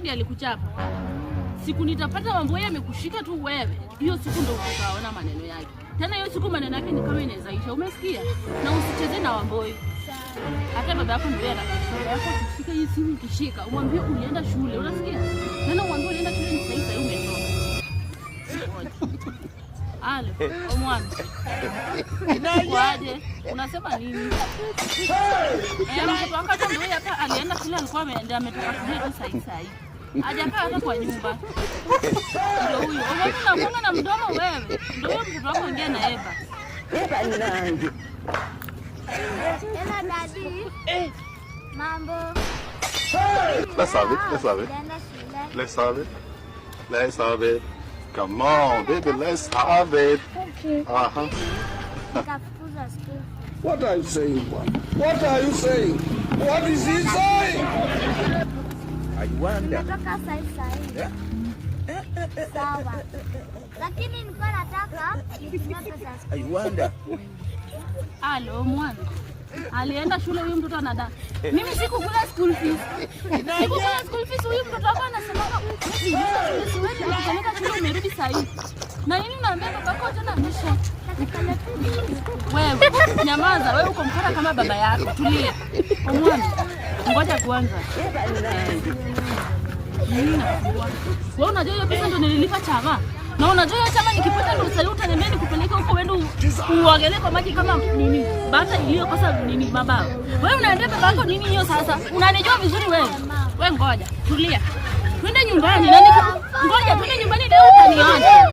ndiye alikuchapa. Siku nitapata Wamboi amekushika tu wewe, hiyo siku ndio utaona maneno yake. Tena hiyo siku maneno yake ni kama inawezaisha, umesikia? Na usicheze na Wamboi. Hata baba yako ndio kushika hii simu ukishika, umwambie ulienda shule, unasikia? Tena umwambie ulienda shule ni sasa umetoka. Ale, omwana. Kwaje? Unasema nini? Mtoto wako ndio hapa alienda shule, alikuwa ameenda ametoka shule tu sasa. Hajakaa hata kwa nyumba. Ndio huyo. Unaona na mdomo wewe. Ndio huyo mtoto wako ongea na Eva. Eva ni nani? Eva daddy. Mambo. Let's have it. Let's have it. Let's have it. Let's have it. Come on, baby, let's have it. What are you saying, boy? What are you saying? What is he saying? I wonder. Yeah? Sawa. Lakini nilikuwa nataka nitumie pesa. I wonder. Alo mwana. Alienda shule huyu mtoto anada. Mimi sikukula school fees. Sikukula school fees, huyu mtoto wako anasema siwezi kupeleka shule, umerudi saa hii. Na nini unaambia baba yako tena amesha? Wewe nyamaza, wewe uko mkora kama baba yako. Tulia. Mwana. Ngoja kwanza. Wewe unajua hiyo pesa ndio nililipa chama. Na unajua hiyo chama nikipata ndio sasa utaniambia nikupeleke huko uende uogelee kwa maji kama nini? Bata iliyokosa nini baba? Wewe unaambia baba yako nini hiyo sasa? Unanijua vizuri wewe. Wewe ngoja, tulia. Twende nyumbani na ngoja twende nyumbani leo utaniona.